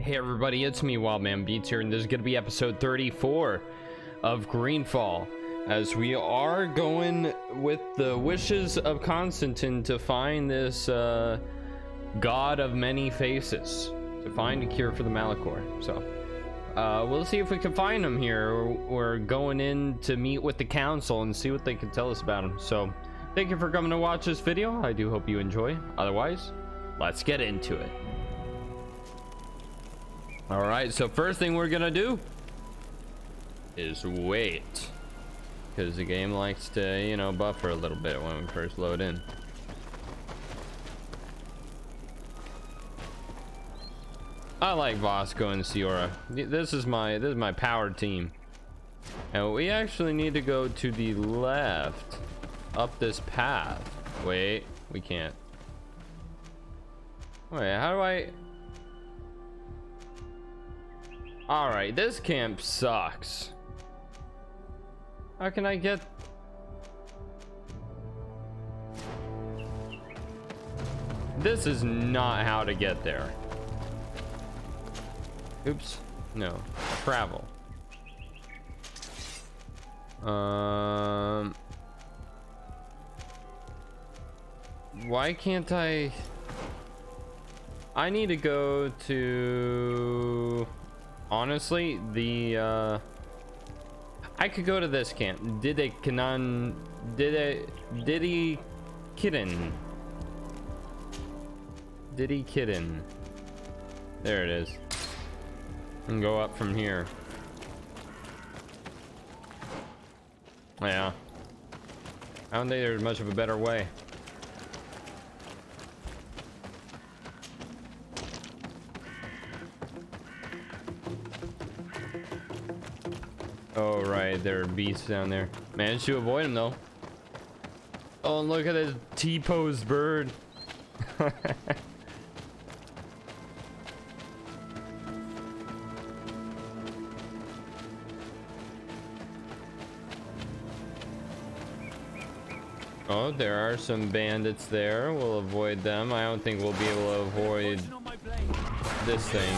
Hey everybody, it's me, Wildman Beats here, and this is going to be episode 34 of Greedfall, as we are going with the wishes of Constantine to find this god of many faces, to find a cure for the Malachor. So we'll see if we can find him here. We're going in to meet with the council and see what they can tell us about him. So thank you for coming to watch this video. I do hope you enjoy. Otherwise, let's get into it. All right, so first thing we're gonna do is wait, because the game likes to, you know, buffer a little bit when we first load in. I like Vasco and Ciora. This is my power team, and we actually need to go to the left up this path. Wait, we can't. Wait, how do I? All right, this camp sucks. How can I get? This is not how to get there. Oops. No. Travel. Why can't I need to go to, honestly, the I could go to this camp. Diddy Kidden. There it is. And go up from here. Yeah. I don't think there's much of a better way. Oh right, there are beasts down there. Managed to avoid them though. Oh, and look at this T-posed bird. Oh, there are some bandits there. We'll avoid them. I don't think we'll be able to avoid this thing.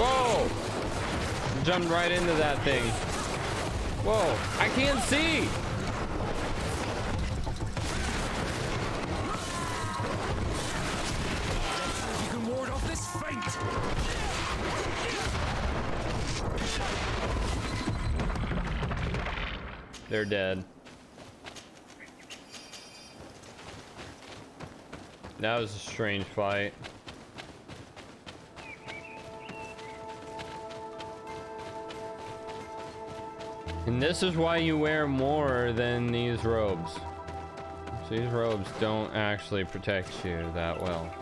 Whoa! Jumped right into that thing. Whoa! I can't see! You can ward off this fate! They're dead. That was a strange fight. And this is why you wear more than these robes. So these robes don't actually protect you that well.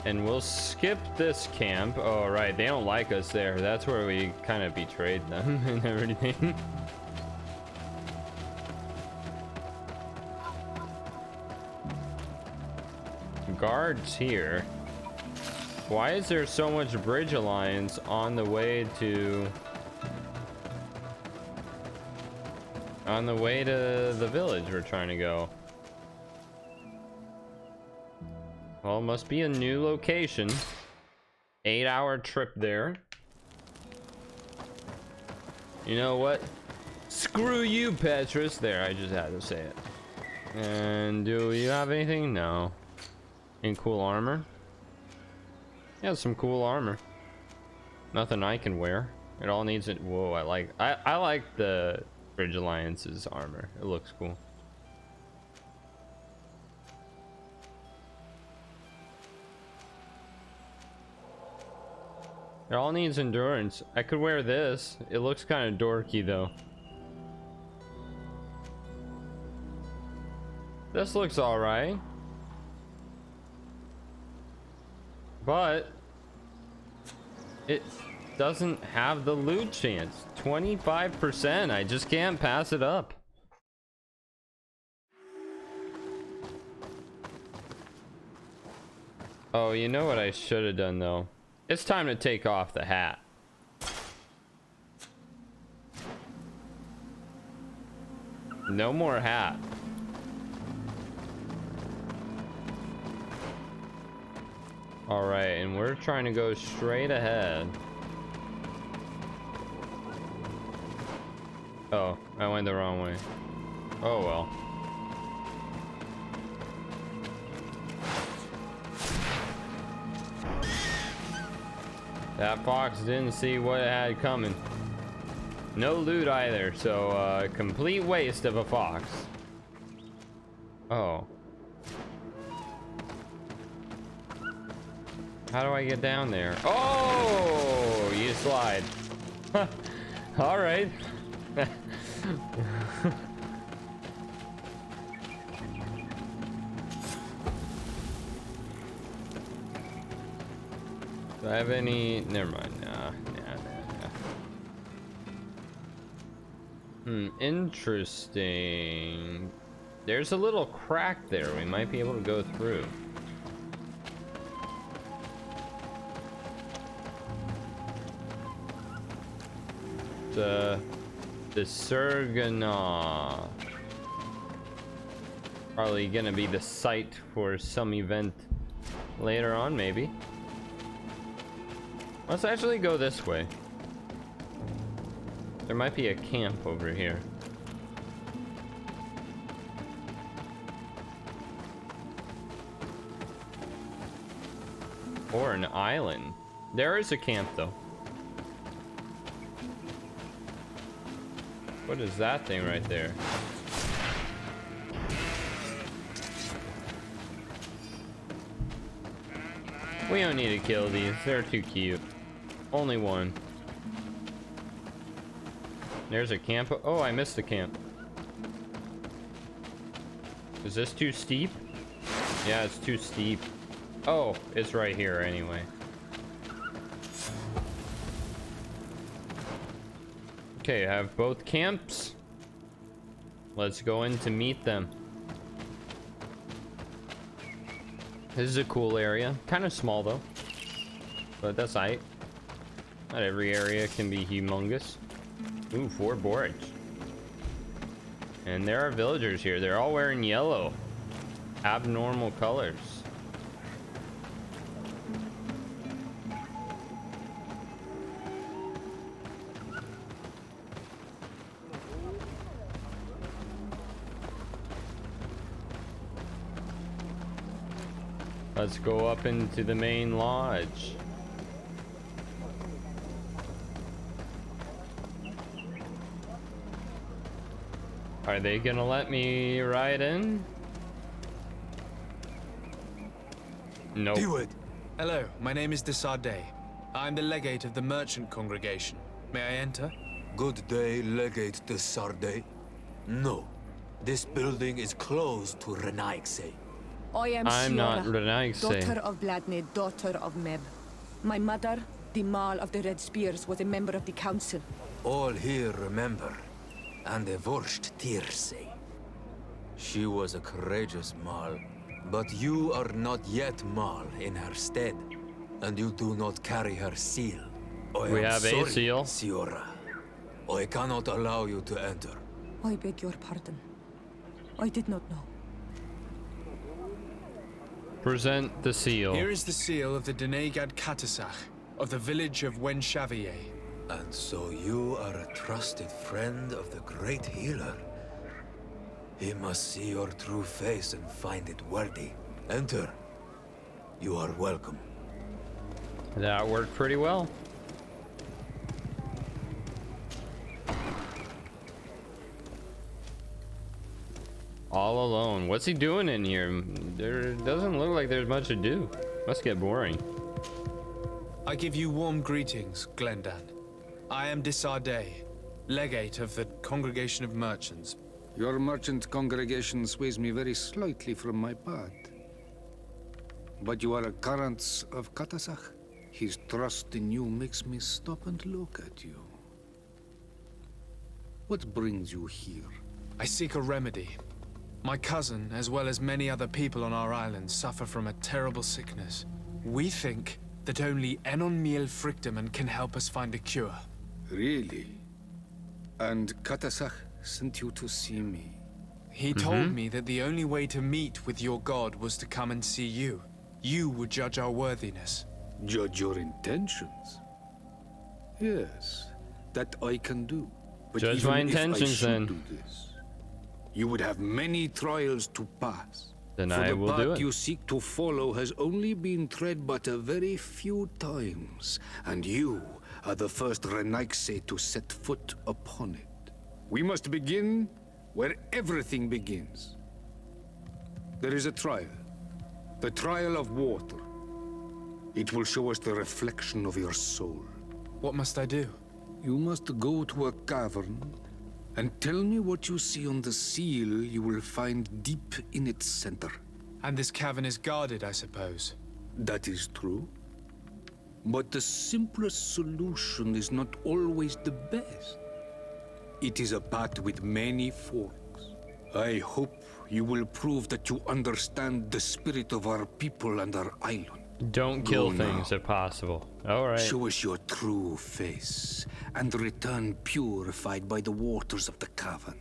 And we'll skip this camp. Oh right, they don't like us there. That's where we kind of betrayed them and everything. Guards here. Why is there so much bridge alliance on the way to the village we're trying to go? Well, it must be a new location. 8-hour trip there. You know what? Screw you, Petrus. There, I just had to say it. And do you have anything? No. Any cool armor? Yeah, some cool armor. Nothing I can wear. It all needs it. Whoa, I like the Bridge Alliance's armor. It looks cool. It all needs endurance. I could wear this. It looks kind of dorky though. This looks all right. But it doesn't have the loot chance. 25%. I just can't pass it up. Oh, you know what I should have done though? It's time to take off the hat. No more hat. All right, and we're trying to go straight ahead. Oh, I went the wrong way. Oh well. That fox didn't see what it had coming. No loot either, so complete waste of a fox. Oh. How do I get down there? Oh, you slide. All right. Do I have any? Never mind. Nah. Interesting. There's a little crack there. We might be able to go through. The Surgana. Probably gonna be the site for some event later on, maybe. Let's actually go this way. There might be a camp over here. Or an island. There is a camp though. What is that thing right there? We don't need to kill these. They're too cute. Only one. There's a camp. Oh, I missed the camp. Is this too steep? Yeah, it's too steep. Oh, it's right here anyway. Okay, I have both camps. Let's go in to meet them. This is a cool area. Kind of small though. But that's aight. Not every area can be humongous. Ooh, 4 boards. And there are villagers here. They're all wearing yellow. Abnormal colors. Let's go up into the main lodge. Are they gonna let me ride in? Nope. Do it. Hello, my name is Desardet. I'm the legate of the merchant congregation. May I enter? Good day, Legate de Sardet. No, this building is closed to Renaigse. I'm not Renaigse. Daughter of Vladne, daughter of Meb. My mother, the Mal of the Red Spears, was a member of the council. All here remember, and the Vorsht Tirse. She was a courageous Mal, but you are not yet Mal in her stead, and you do not carry her seal. We have a seal. Siora. I cannot allow you to enter. I beg your pardon. I did not know. Present the seal. Here is the seal of the Denegad Katasach, of the village of Wenshavier. And so you are a trusted friend of the great healer. He must see your true face and find it worthy. Enter. You are welcome. That worked pretty well. All alone. What's he doing in here? There doesn't look like there's much to do. Must get boring. I give you warm greetings, Glendan. I am Desardet, legate of the Congregation of Merchants. Your merchant congregation sways me very slightly from my path. But you are a current of Katasach. His trust in you makes me stop and look at you. What brings you here? I seek a remedy. My cousin, as well as many other people on our island, suffer from a terrible sickness. We think that only Enon Miel Frictamen can help us find a cure. Really? And Katasach sent you to see me? He told me that the only way to meet with your god was to come and see you. You would judge our worthiness. Judge your intentions? Yes, that I can do. But Judge even my if intentions, I should then. do this, you would have many trials to pass. Then For I the will do path it. you seek to follow has only been tread but a very few times, and you are the first Renaigse to set foot upon it. We must begin where everything begins. There is a trial. The trial of water. It will show us the reflection of your soul. What must I do? You must go to a cavern and tell me what you see on the seal you will find deep in its center. And this cavern is guarded, I suppose. That is true. But the simplest solution is not always the best. It is a path with many forks. I hope you will prove that you understand the spirit of our people and our island. Don't kill Go things now. if possible. All right. Show us your true face, and return purified by the waters of the cavern.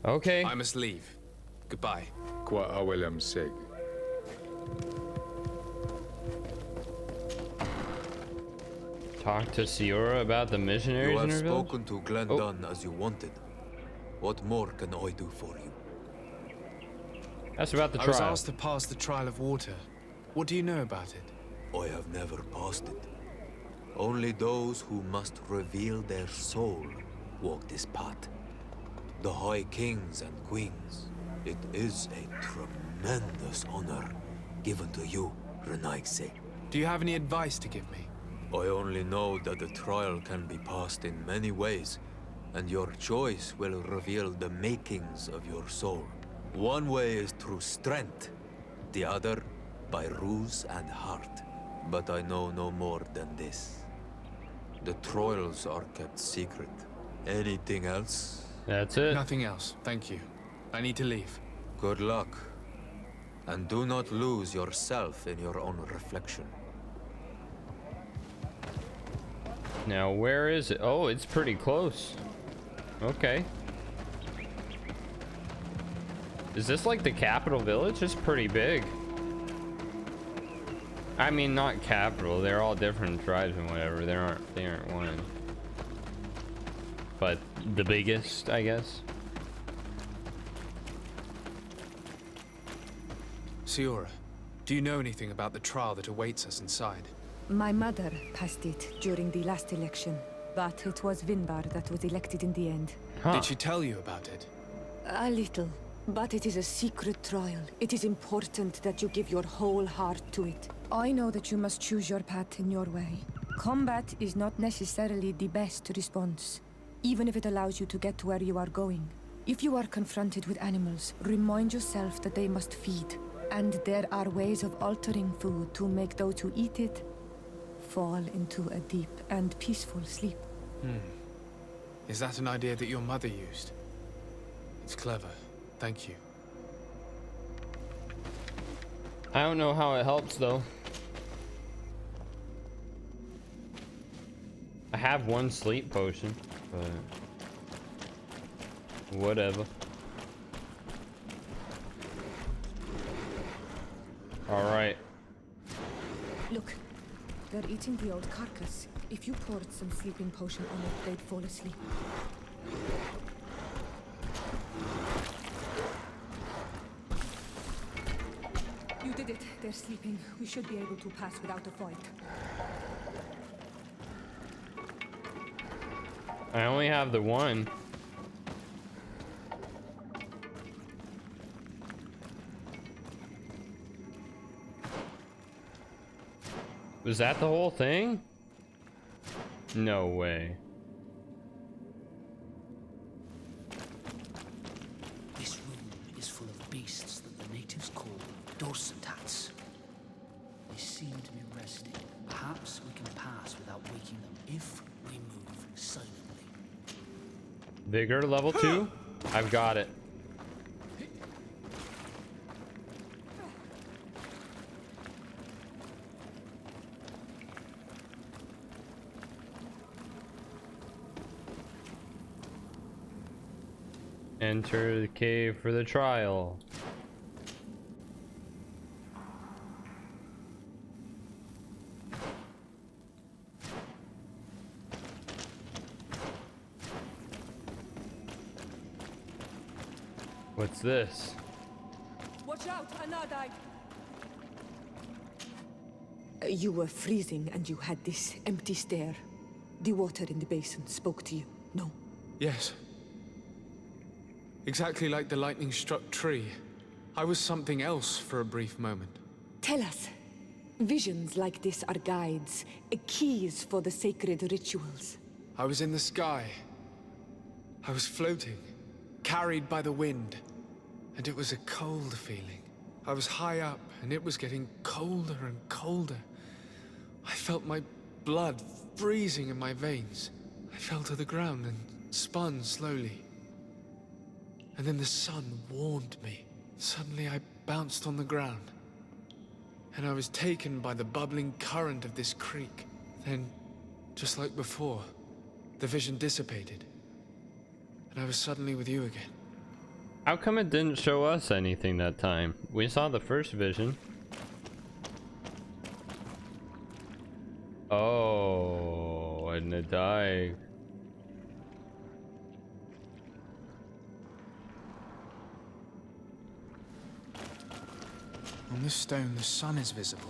Okay. I must leave. Goodbye. Qua awelam seg. Talk to Siora about the missionaries You in have her village? spoken to Glendon as you wanted. What more can I do for you? That's about the I was trial. asked to pass the trial of water. What do you know about it? I have never passed it. Only those who must reveal their soul walk this path. The High Kings and Queens. It is a tremendous honor given to you, Renaigse. Do you have any advice to give me? I only know that the trial can be passed in many ways, and your choice will reveal the makings of your soul. One way is through strength, the other by ruse and heart. But I know no more than this. The trials are kept secret. Anything else? That's it. Nothing else, thank you. I need to leave. Good luck. And do not lose yourself in your own reflection. Now, where is it? Oh, it's pretty close. Okay. Is this like the capital village? It's pretty big. I mean, not capital. They're all different tribes and whatever. They aren't one. But the biggest, I guess. Siora, do you know anything about the trial that awaits us inside? My mother passed it during the last election, but it was Vinbar that was elected in the end. Huh. Did she tell you about it? A little, but it is a secret trial. It is important that you give your whole heart to it. I know that you must choose your path in your way. Combat is not necessarily the best response, even if it allows you to get to where you are going. If you are confronted with animals, remind yourself that they must feed, and there are ways of altering food to make those who eat it fall into a deep and peaceful sleep. Is that an idea that your mother used? It's clever. Thank you. I don't know how it helps though. I have one sleep potion, but whatever. All right. Look, they're eating the old carcass. If you poured some sleeping potion on it, they'd fall asleep. You did it. They're sleeping. We should be able to pass without a fight. I only have the one. Was that the whole thing? No way. This room is full of beasts that the natives call dorsitats. They seem to be resting. Perhaps we can pass without waking them if we move silently. Vigor level 2? I've got it. Enter the cave for the trial. What's this? Watch out, Anadai! You were freezing and you had this empty stare. The water in the basin spoke to you, no? Yes. Exactly like the lightning-struck tree. I was something else for a brief moment. Tell us. Visions like this are guides, keys for the sacred rituals. I was in the sky. I was floating, carried by the wind. And it was a cold feeling. I was high up, and it was getting colder and colder. I felt my blood freezing in my veins. I fell to the ground and spun slowly. And then the sun warmed me. Suddenly I bounced on the ground. And I was taken by the bubbling current of this creek. Then, just like before, the vision dissipated. And I was suddenly with you again. How come it didn't show us anything that time? We saw the first vision. Oh, and it died. On this stone, the sun is visible.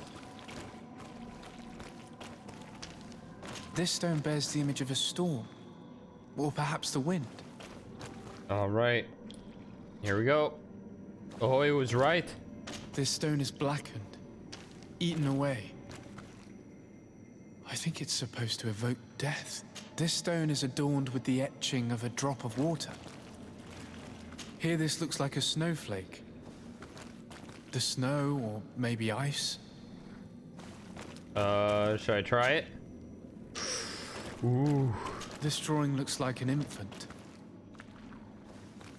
This stone bears the image of a storm. Or perhaps the wind. All right. Here we go. Ahoy was right. This stone is blackened, eaten away. I think it's supposed to evoke death. This stone is adorned with the etching of a drop of water. Here this looks like a snowflake. The snow, or maybe ice. Should I try it? Ooh. This drawing looks like an infant.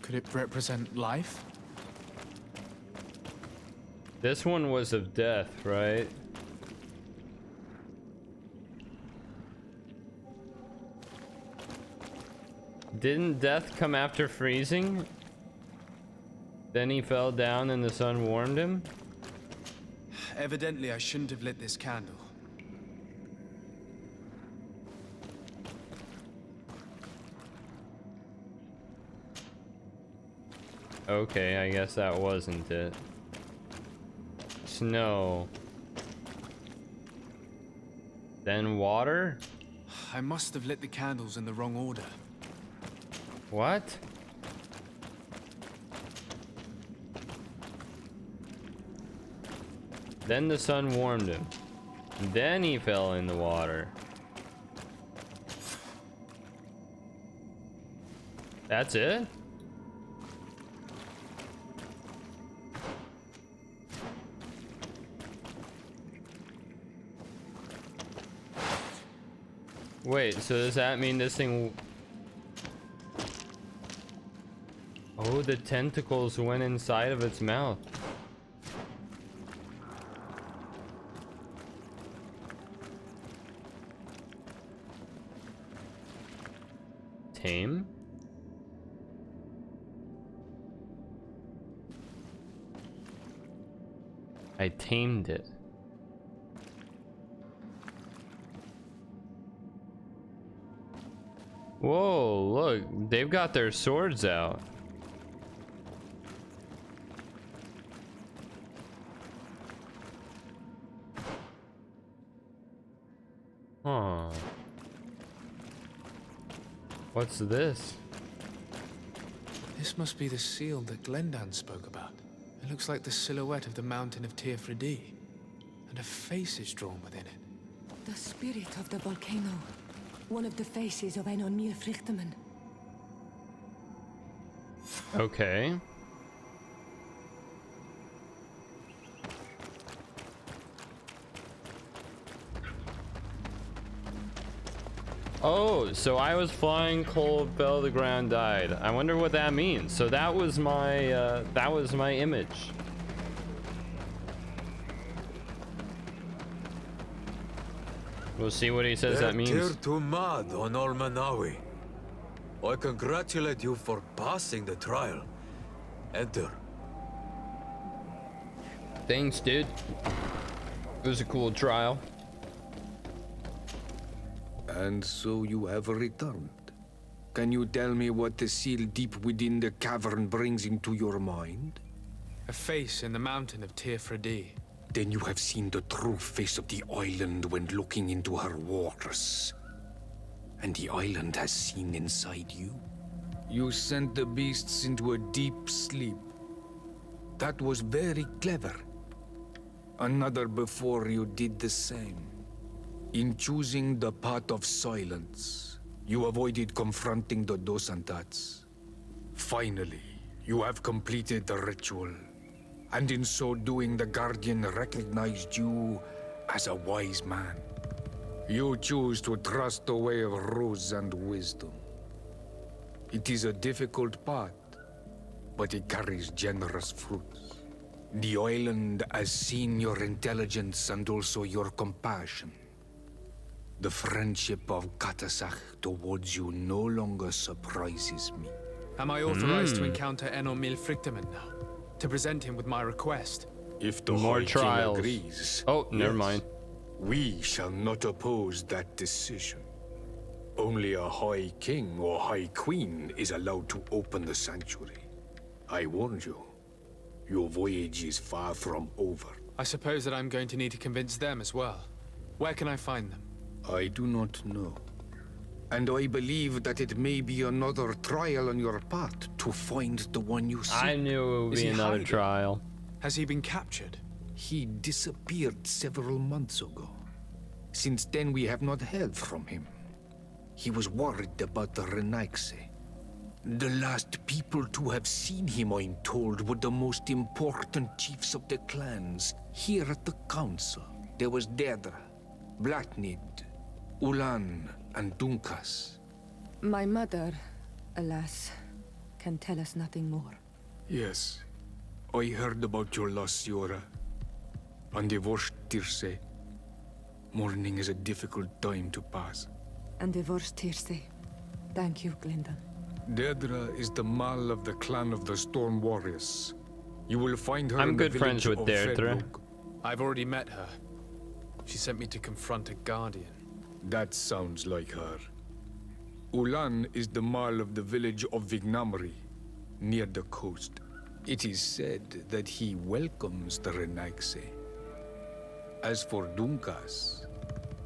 Could it represent life? This one was of death, right? Didn't death come after freezing? Then he fell down and the sun warmed him? Evidently, I shouldn't have lit this candle. Okay, I guess that wasn't it. Snow. Then water? I must have lit the candles in the wrong order. What? Then the sun warmed him. Then he fell in the water. That's it? Wait, so does that mean this thing... Oh, the tentacles went inside of its mouth. Tame? I tamed it. Whoa, look, they've got their swords out. Huh. What's this? This must be the seal that Glendan spoke about. It looks like the silhouette of the mountain of Tirfredi, and a face is drawn within it. The spirit of the volcano. One of the faces of Einon Míl Okay. Oh, so I was flying, cold, fell to the ground, died. I wonder what that means. So that was my image. We'll see what he says that means. Tir mad on Olmanawi. I congratulate you for passing the trial. Enter. Thanks, dude. It was a cool trial. And so you have returned. Can you tell me what the seal deep within the cavern brings into your mind? A face in the mountain of Tirfredi. Then you have seen the true face of the island when looking into her waters. And the island has seen inside you. You sent the beasts into a deep sleep. That was very clever. Another before you did the same. In choosing the path of silence, you avoided confronting the Dosantats. Finally, you have completed the ritual. And in so doing, the Guardian recognized you as a wise man. You choose to trust the way of rules and wisdom. It is a difficult path, but it carries generous fruits. The island has seen your intelligence and also your compassion. The friendship of Katasach towards you no longer surprises me. Am I authorized to encounter Enon Milfrictamen now? To present him with my request? If the More High trials. King agrees, Oh, never yes, mind. we shall not oppose that decision. Only a High King or High Queen is allowed to open the sanctuary. I warned you. Your voyage is far from over. I suppose that I'm going to need to convince them as well. Where can I find them? I do not know. And I believe that it may be another trial on your part to find the one you seek. I knew it would Is be he another hiding? trial. Has he been captured? He disappeared several months ago. Since then, we have not heard from him. He was worried about the Renaigse. The last people to have seen him, I'm told, were the most important chiefs of the clans. Here at the council, there was Deirdre, Blatnid, Ulan, and Dunkas. My mother, alas, can tell us nothing more. Yes, I heard about your loss, Yora. And divorced Tirse. Mourning is a difficult time to pass. And divorced Tirse. Thank you, Glinda. Deirdre is the Mal of the clan of the Storm Warriors. You will find her I'm in the good friends village with of Deirdre. Fedlug. I've already met her. She sent me to confront a guardian. That sounds like her. Ulan is the Mal of the village of Vignamri, near the coast. It is said that he welcomes the Renaigse. As for Dunkas,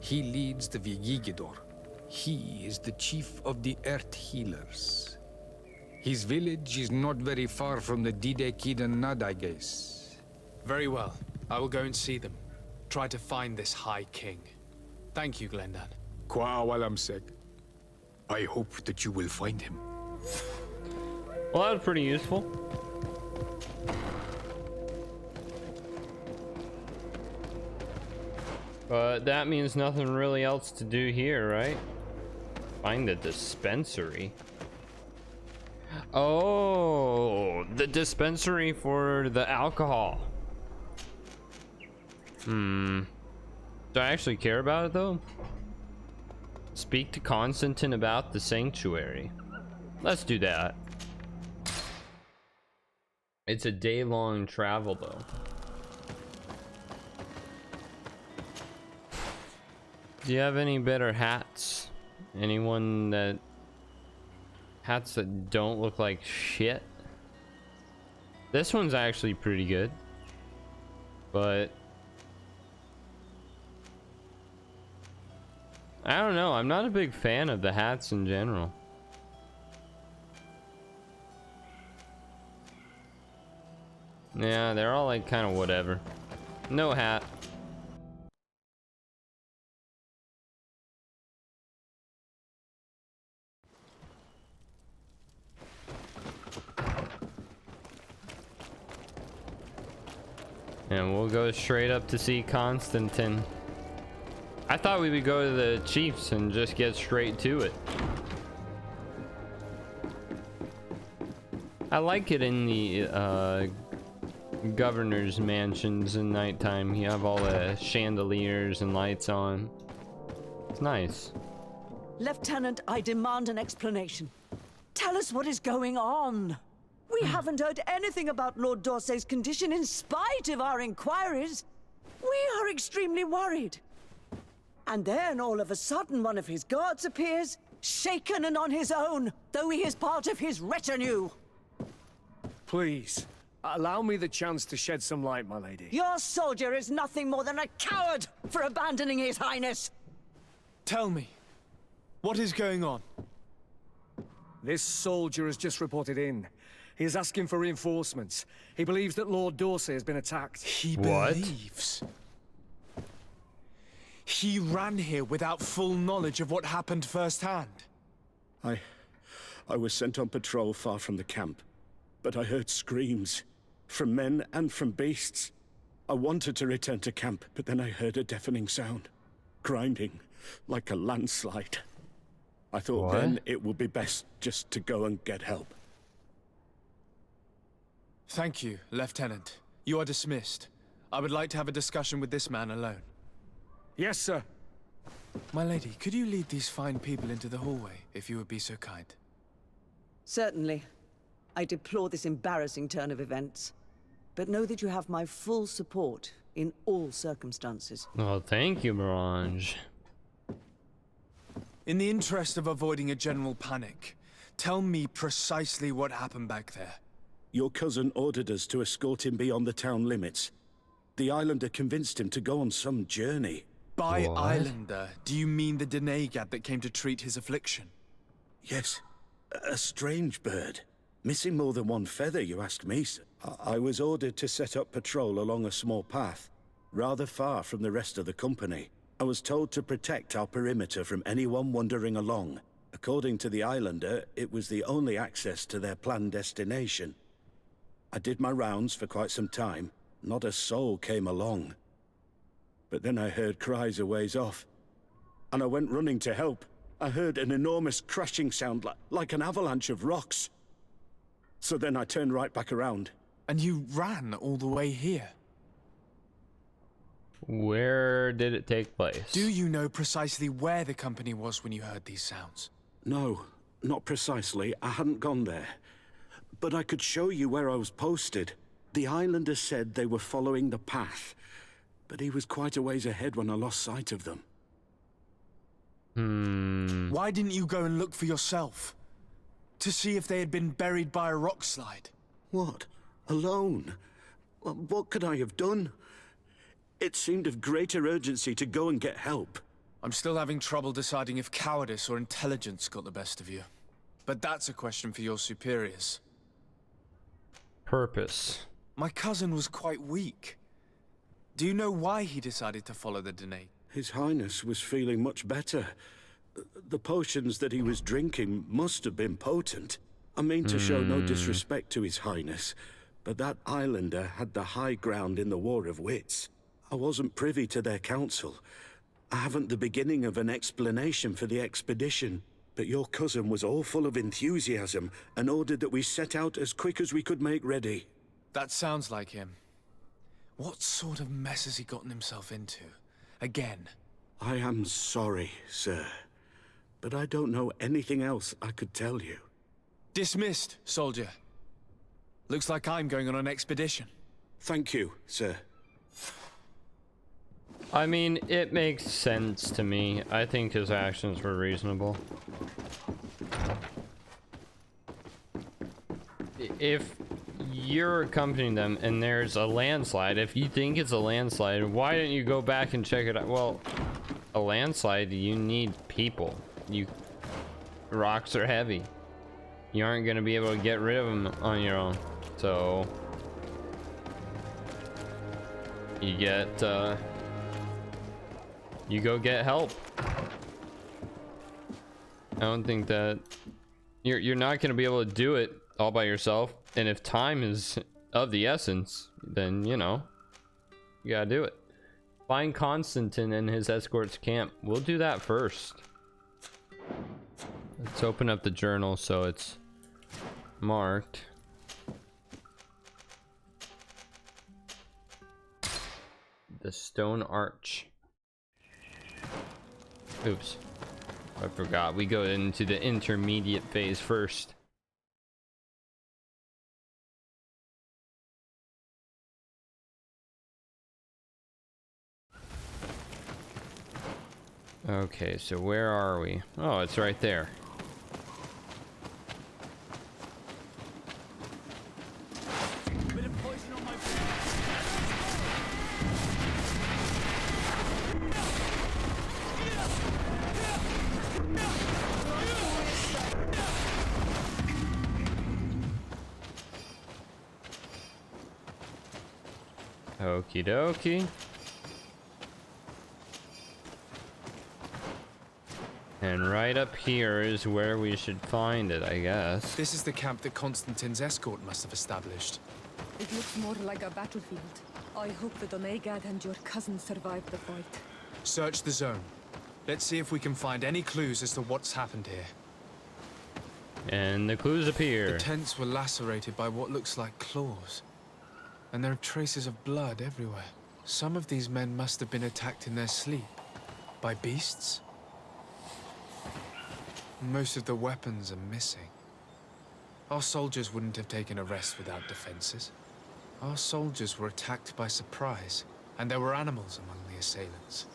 he leads the Vigigidor. He is the chief of the Earth Healers. His village is not very far from the Didekidan Nadages. Very well. I will go and see them. Try to find this High King. Thank you, Glendan. Kwa'awalamsek. I hope that you will find him. Well, that was pretty useful. But that means nothing really else to do here, right? Find the dispensary. Oh, the dispensary for the alcohol. Do I actually care about it though? Speak to Constantine about the sanctuary. Let's do that. It's a day-long travel though. Do you have any better hats? Anyone that... hats that don't look like shit? This one's actually pretty good. But... I don't know, I'm not a big fan of the hats in general. Yeah, they're all like kind of whatever. No hat. And we'll go straight up to see Constantine. I thought we would go to the chiefs and just get straight to it. I like it in the governor's mansions in nighttime. You have all the chandeliers and lights on. It's nice. Lieutenant, I demand an explanation. Tell us what is going on. We haven't heard anything about Lord Dorsey's condition in spite of our inquiries. We are extremely worried. And then all of a sudden one of his guards appears, shaken and on his own, though he is part of his retinue. Please, allow me the chance to shed some light, my lady. Your soldier is nothing more than a coward for abandoning his highness. Tell me, what is going on? This soldier has just reported in. He is asking for reinforcements. He believes that Lord Dorsey has been attacked. He What? believes. He ran here without full knowledge of what happened firsthand. I was sent on patrol far from the camp, but I heard screams from men and from beasts. I wanted to return to camp, but then I heard a deafening sound, grinding like a landslide. I thought then it would be best just to go and get help. Thank you, Lieutenant. You are dismissed. I would like to have a discussion with this man alone. Yes, sir. My lady, could you lead these fine people into the hallway, if you would be so kind? Certainly. I deplore this embarrassing turn of events. But know that you have my full support in all circumstances. Well, thank you, Mirage. In the interest of avoiding a general panic, tell me precisely what happened back there. Your cousin ordered us to escort him beyond the town limits. The islander convinced him to go on some journey. By What? islander, do you mean the Denegad that came to treat his affliction? Yes, a strange bird. Missing more than one feather, you ask me, sir. I was ordered to set up patrol along a small path, rather far from the rest of the company. I was told to protect our perimeter from anyone wandering along. According to the islander, it was the only access to their planned destination. I did my rounds for quite some time. Not a soul came along. But then I heard cries a ways off, and I went running to help. I heard an enormous crashing sound like an avalanche of rocks. So then I turned right back around. And you ran all the way here? Where did it take place? Do you know precisely where the company was when you heard these sounds? No, not precisely. I hadn't gone there. But I could show you where I was posted. The islander said they were following the path, but he was quite a ways ahead when I lost sight of them. Why didn't you go and look for yourself? To see if they had been buried by a rock slide? What? Alone? What could I have done? It seemed of greater urgency to go and get help. I'm still having trouble deciding if cowardice or intelligence got the best of you. But that's a question for your superiors. Purpose. My cousin was quite weak. Do you know why he decided to follow the Dene? His Highness was feeling much better. The potions that he was drinking must have been potent. I mean to show no disrespect to His Highness, but that islander had the high ground in the War of Wits. I wasn't privy to their counsel. I haven't the beginning of an explanation for the expedition, but your cousin was all full of enthusiasm and ordered that we set out as quick as we could make ready. That sounds like him. What sort of mess has he gotten himself into? Again? I am sorry, sir, but I don't know anything else I could tell you. Dismissed, soldier. Looks like I'm going on an expedition. Thank you, sir. I mean, it makes sense to me. I think his actions were reasonable. If you're accompanying them and there's a landslide, if you think it's a landslide, why didn't you go back and check it out? Well, a landslide, you need people. Rocks are heavy. You aren't going to be able to get rid of them on your own. So you go get help. I don't think that you're not going to be able to do it all by yourself, and if time is of the essence, then you gotta do it. Find Constantine and his escort's camp. We'll do that first. Let's open up the journal so it's marked. The stone arch. Oops, I forgot. We go into the intermediate phase first. Okay, so where are we? Oh, it's right there. Okie dokie. And right up here is where we should find it, I guess. This is the camp that Constantine's escort must have established. It looks more like a battlefield. I hope that Onegad and your cousin survived the fight. Search the zone. Let's see if we can find any clues as to what's happened here. And the clues appear. The tents were lacerated by what looks like claws. And there are traces of blood everywhere. Some of these men must have been attacked in their sleep. By beasts? Most of the weapons are missing. Our soldiers wouldn't have taken a rest without defenses. Our soldiers were attacked by surprise, and there were animals among the assailants.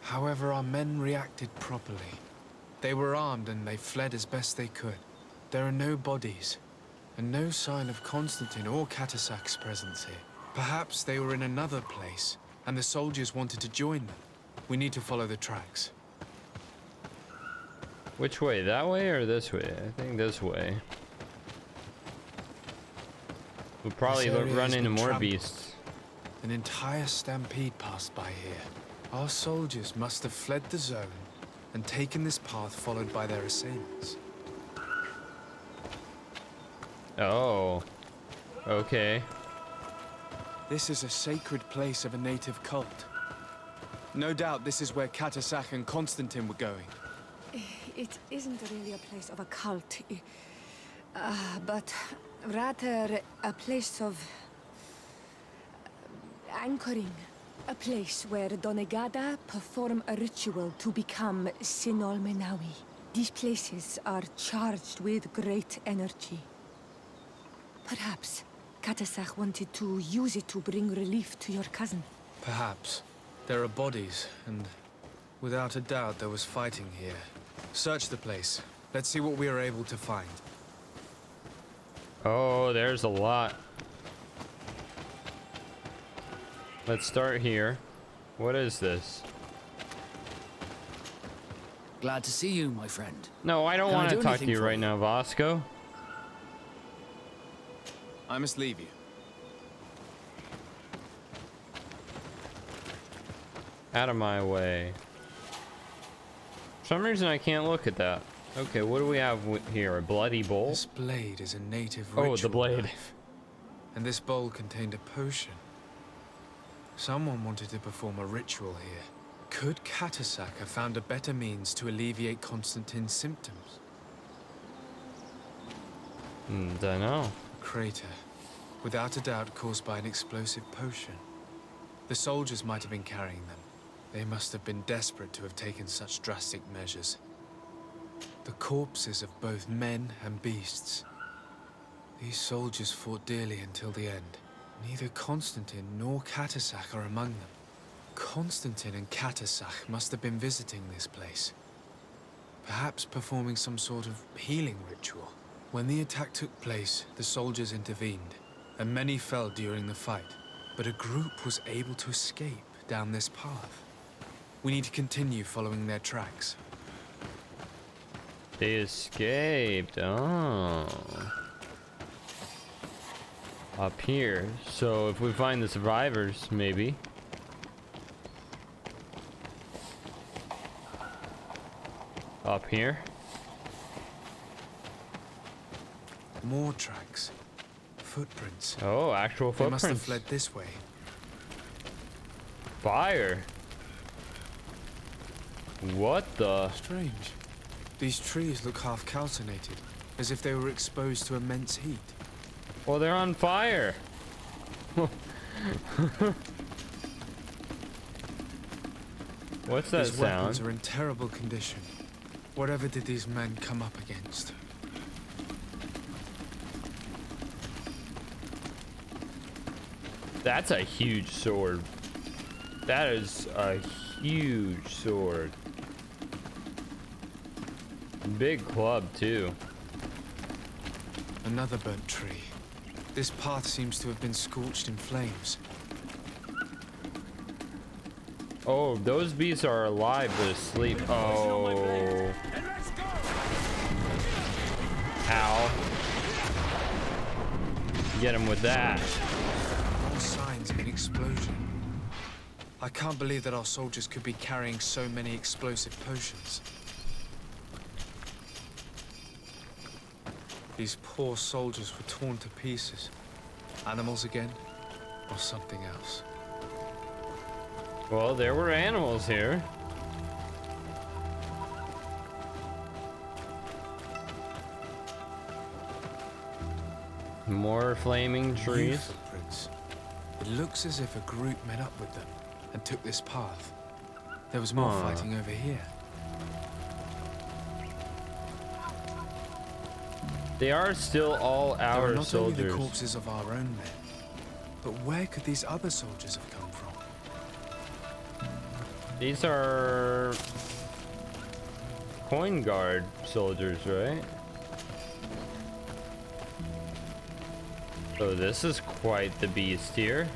However, our men reacted properly. They were armed and they fled as best they could. There are no bodies, and no sign of Constantine or Katasak's presence here. Perhaps they were in another place, and the soldiers wanted to join them. We need to follow the tracks. Which way? That way or this way? I think this way. We'll probably This area run has into been more trampled. beasts. An entire stampede passed by here. Our soldiers must have fled the zone and taken this path followed by their assailants. Oh. Okay. This is a sacred place of a native cult. No doubt this is where Katasak and Constantine were going. It isn't really a place of a cult, but rather a place of anchoring. A place where Donegada perform a ritual to become Sinol Menawi. These places are charged with great energy. Perhaps Katasak wanted to use it to bring relief to your cousin. Perhaps. There are bodies, and without a doubt there was fighting here. Search the place. Let's see what we are able to find. Oh, there's a lot. Let's start here. What is this? Glad to see you, my friend. No, I don't Can I want to do talk to anything you for right you? now, Vasco. I must leave you. Out of my way. For some reason I can't look at that. Okay, what do we have here? A bloody bowl? This blade is a native Oh, ritual the blade. knife. And this bowl contained a potion. Someone wanted to perform a ritual here. Could Katasak have found a better means to alleviate Constantine's symptoms? Dunno. Crater, without a doubt caused by an explosive potion. The soldiers might have been carrying them. They must have been desperate to have taken such drastic measures. The corpses of both men and beasts. These soldiers fought dearly until the end. Neither Constantine nor Katasak are among them. Constantine and Katasak must have been visiting this place. Perhaps performing some sort of healing ritual. When the attack took place, the soldiers intervened, and many fell during the fight. But a group was able to escape down this path. We need to continue following their tracks. They escaped. Oh. Up here. So if we find the survivors, maybe. Up here. More tracks. Footprints. Oh, actual They must have footprints. fled this way. Fire. What the? Strange. These trees look half calcinated, as if they were exposed to immense heat. Well, they're on fire. What's that These weapons sound? are in terrible condition. Whatever did these men come up against? That's a huge sword. That is a huge sword. Big club, too. Another burnt tree. This path seems to have been scorched in flames. Oh, those beasts are alive but asleep. Oh. Ow. Get him with that. More signs of an explosion. I can't believe that our soldiers could be carrying so many explosive potions. These poor soldiers were torn to pieces. Animals again? Or something else? Well, there were animals here. More flaming New trees. footprints. It looks as if a group met up with them and took this path. There was more fighting over here. They are still all There our are not only soldiers. the corpses of our own men, but where could these other soldiers have come from? These are coin guard soldiers, right? So this is quite the beast here.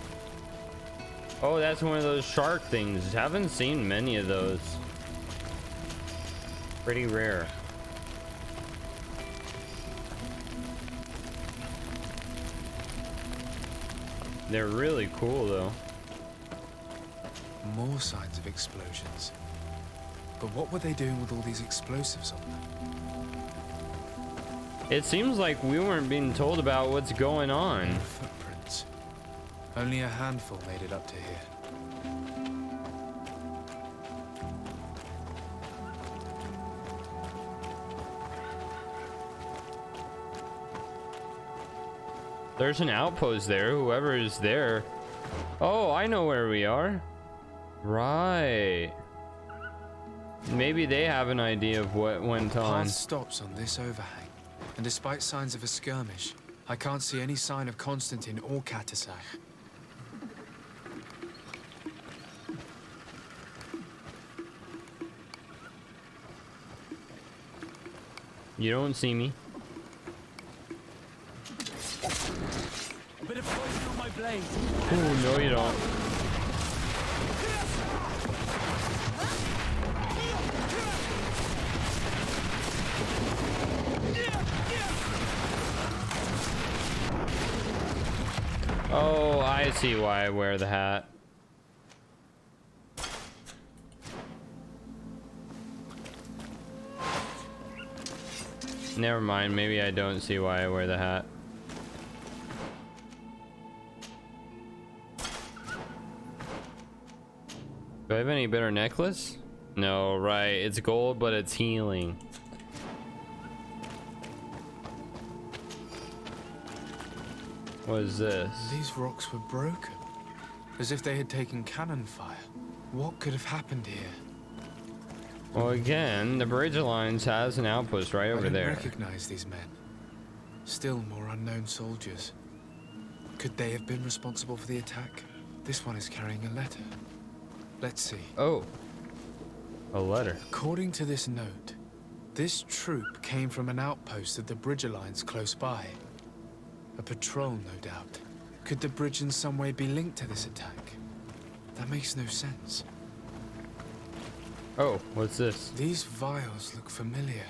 Oh, that's one of those shark things. Haven't seen many of those. Pretty rare. They're really cool though. More signs of explosions. But what were they doing with all these explosives on them? It seems like we weren't being told about what's going on. No footprints. Only a handful made it up to here. There's an outpost there, whoever is there. Oh, I know where we are. Right. Maybe they have an idea of what went on. Path stops on this overhang, and despite signs of a skirmish, I can't see any sign of Constantine or Katasach. You don't see me. A bit of poison on my blade. Ooh, no you don't. Oh, I see why I wear the hat. Never mind, maybe I don't see why I wear the hat. Do I have any better necklace? No, right. It's gold, but it's healing. What is this? These rocks were broken, as if they had taken cannon fire. What could have happened here? Well, again, the Bridge Alliance has an outpost right over I don't there. recognize these men. Still more unknown soldiers. Could they have been responsible for the attack? This one is carrying a letter. Let's see. Oh, a letter. According to this note, this troop came from an outpost of the Bridge Alliance close by. A patrol, no doubt. Could the bridge in some way be linked to this attack? That makes no sense. Oh, what's this? These vials look familiar.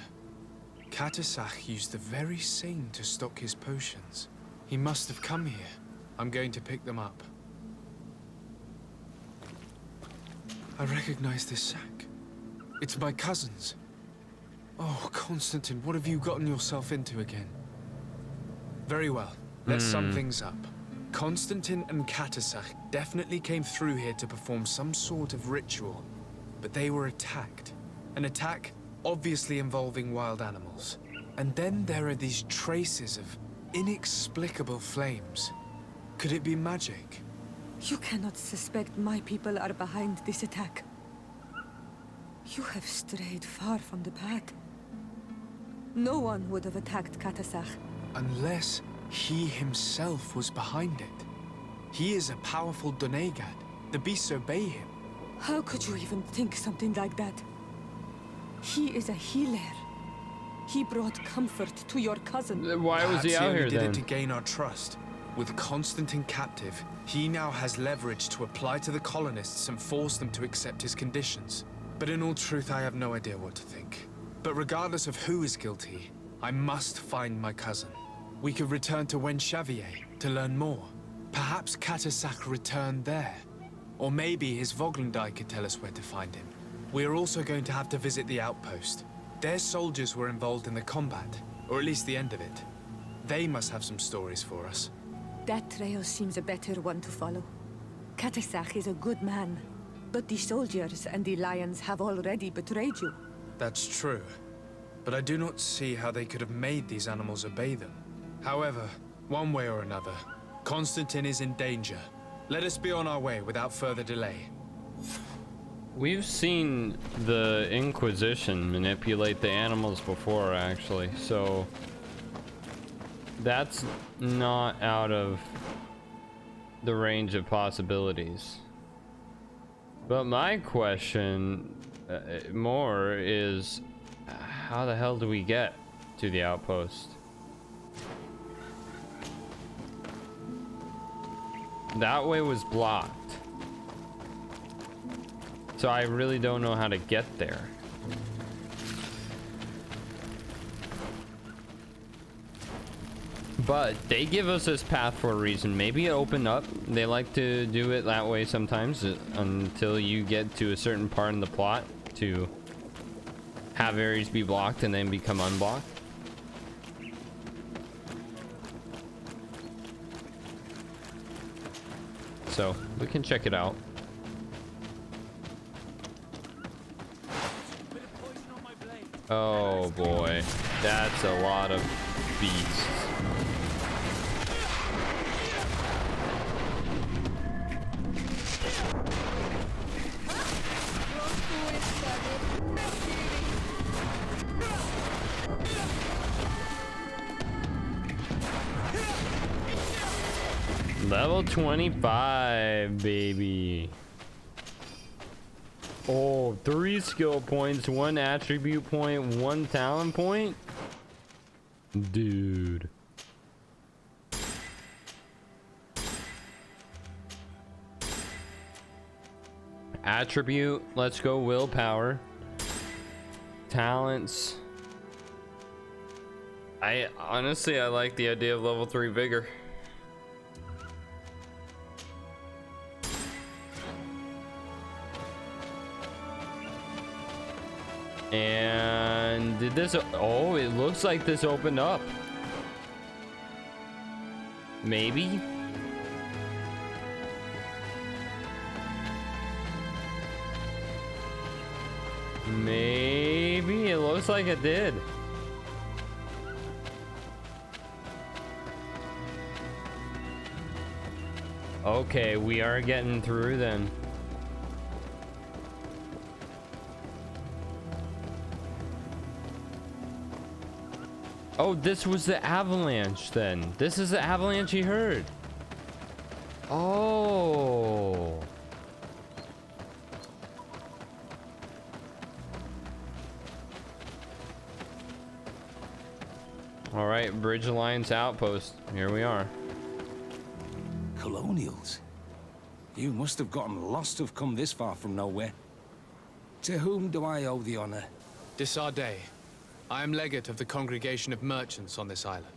Katasach used the very same to stock his potions. He must have come here. I'm going to pick them up. I recognize this sack. It's my cousin's. Oh, Constantine, what have you gotten yourself into again? Very well. Let's sum things up. Constantine and Katasach definitely came through here to perform some sort of ritual, but they were attacked. An attack obviously involving wild animals. And then there are these traces of inexplicable flames. Could it be magic? You cannot suspect my people are behind this attack. You have strayed far from the path. No one would have attacked Katasach. Unless he himself was behind it. He is a powerful Donegad. The beasts obey him. How could you even think something like that? He is a healer. He brought comfort to your cousin. Why was he out here did then? it to gain our trust. With Constantine captive, he now has leverage to apply to the colonists and force them to accept his conditions. But in all truth, I have no idea what to think. But regardless of who is guilty, I must find my cousin. We could return to Wen Xavier to learn more. Perhaps Katasak returned there. Or maybe his Voglendai could tell us where to find him. We are also going to have to visit the outpost. Their soldiers were involved in the combat, or at least the end of it. They must have some stories for us. That trail seems a better one to follow. Katasak is a good man, but the soldiers and the lions have already betrayed you. That's true. But I do not see how they could have made these animals obey them. However, one way or another, Constantine is in danger. Let us be on our way without further delay. We've seen the Inquisition manipulate the animals before, actually, so that's not out of the range of possibilities. But my question more is, how the hell do we get to the outpost? That way was blocked. So I really don't know how to get there. But they give us this path for a reason. Maybe it opened up. They like to do it that way sometimes until you get to a certain part in the plot to have areas be blocked and then become unblocked. So we can check it out. Oh boy, that's a lot of beasts. Level 25, baby. Oh, 3 skill points, 1 attribute point, 1 talent point. Dude. Attribute, let's go willpower. Talents. I honestly like the idea of level 3 vigor. And did this, oh, it looks like this opened up. Maybe. Maybe it looks like it did. Okay, we are getting through then. Oh, this was the avalanche then. This is the avalanche he heard. Oh. All right, Bridge Alliance Outpost. Here we are. Colonials? You must have gotten lost to have come this far from nowhere. To whom do I owe the honor? Desardet. I am legate of the Congregation of Merchants on this island.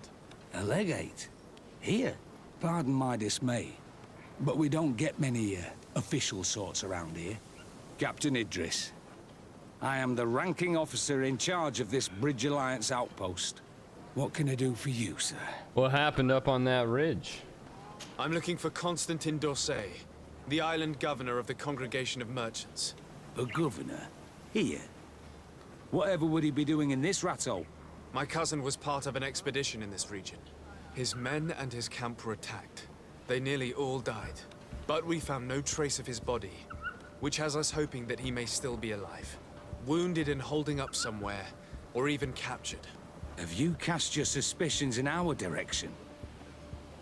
A legate? Here? Pardon my dismay, but we don't get many official sorts around here. Captain Idris. I am the ranking officer in charge of this Bridge Alliance outpost. What can I do for you, sir? What happened up on that ridge? I'm looking for Constantine d'Orsay, the island governor of the Congregation of Merchants. A governor? Here? Whatever would he be doing in this rat hole? My cousin was part of an expedition in this region. His men and his camp were attacked. They nearly all died. But we found no trace of his body, which has us hoping that he may still be alive. Wounded and holding up somewhere, or even captured. Have you cast your suspicions in our direction?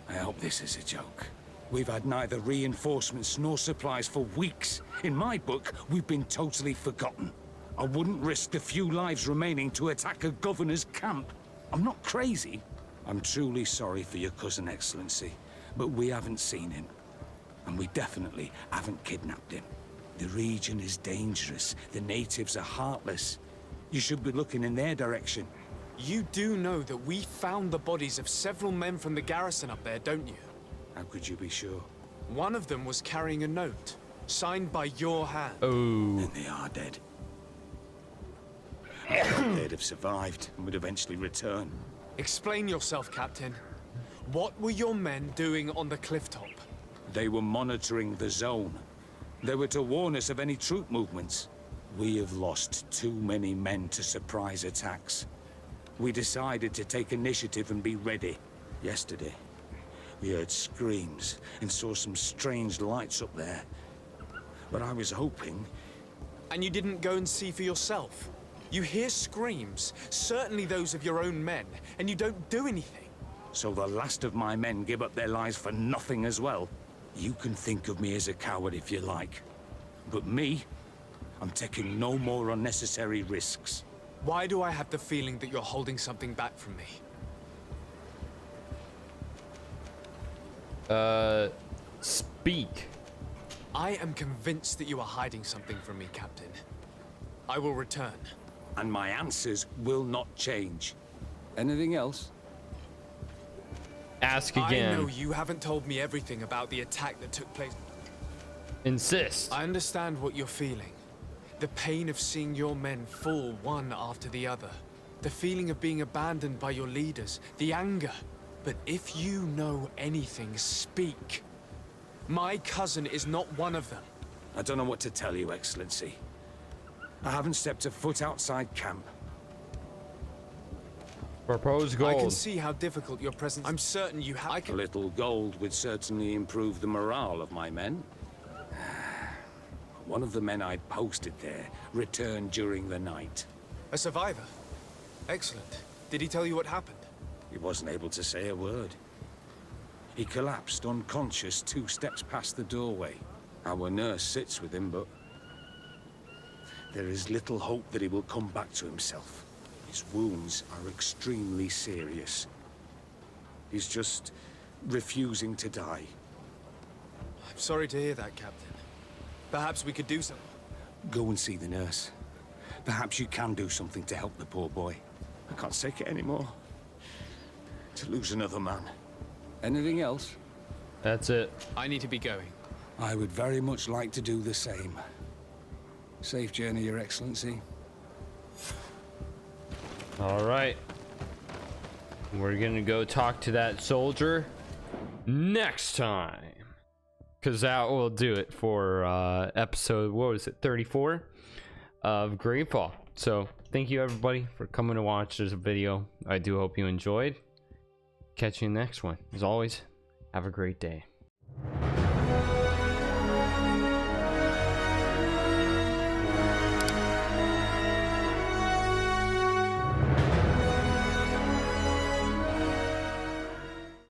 I hope this is a joke. We've had neither reinforcements nor supplies for weeks. In my book, we've been totally forgotten. I wouldn't risk the few lives remaining to attack a governor's camp. I'm not crazy. I'm truly sorry for your cousin, Excellency, but we haven't seen him. And we definitely haven't kidnapped him. The region is dangerous. The natives are heartless. You should be looking in their direction. You do know that we found the bodies of several men from the garrison up there, don't you? How could you be sure? One of them was carrying a note, signed by your hand. Oh. Then they are dead. I thought they'd have survived and would eventually return. Explain yourself, Captain. What were your men doing on the cliff top? They were monitoring the zone. They were to warn us of any troop movements. We have lost too many men to surprise attacks. We decided to take initiative and be ready. Yesterday, we heard screams and saw some strange lights up there. But I was hoping... And you didn't go and see for yourself? You hear screams, certainly those of your own men, and you don't do anything. So the last of my men give up their lives for nothing as well? You can think of me as a coward if you like. But me, I'm taking no more unnecessary risks. Why do I have the feeling that you're holding something back from me? Speak. I am convinced that you are hiding something from me, Captain. I will return. And my answers will not change. Anything else? Ask I again. know you haven't told me everything about the attack that took place. Insist. I understand what you're feeling. The pain of seeing your men fall one after the other. The feeling of being abandoned by your leaders. The anger. But if you know anything, speak. My cousin is not one of them. I don't know what to tell you, Excellency. I haven't stepped a foot outside camp. Propose I gold. can see how difficult your presence... I'm certain you have... A little gold would certainly improve the morale of my men. One of the men I'd posted there returned during the night. A survivor? Excellent. Did he tell you what happened? He wasn't able to say a word. He collapsed unconscious 2 steps past the doorway. Our nurse sits with him, but there is little hope that he will come back to himself. His wounds are extremely serious. He's just refusing to die. I'm sorry to hear that, Captain. Perhaps we could do something. Go and see the nurse. Perhaps you can do something to help the poor boy. I can't take it anymore. To lose another man. Anything else? That's it. I need to be going. I would very much like to do the same. Safe journey, Your Excellency. All right. We're gonna go talk to that soldier next time. Because that will do it for episode, what was it, 34 of Greedfall. So thank you everybody for coming to watch this video. I do hope you enjoyed. Catch you in the next one. As always, have a great day.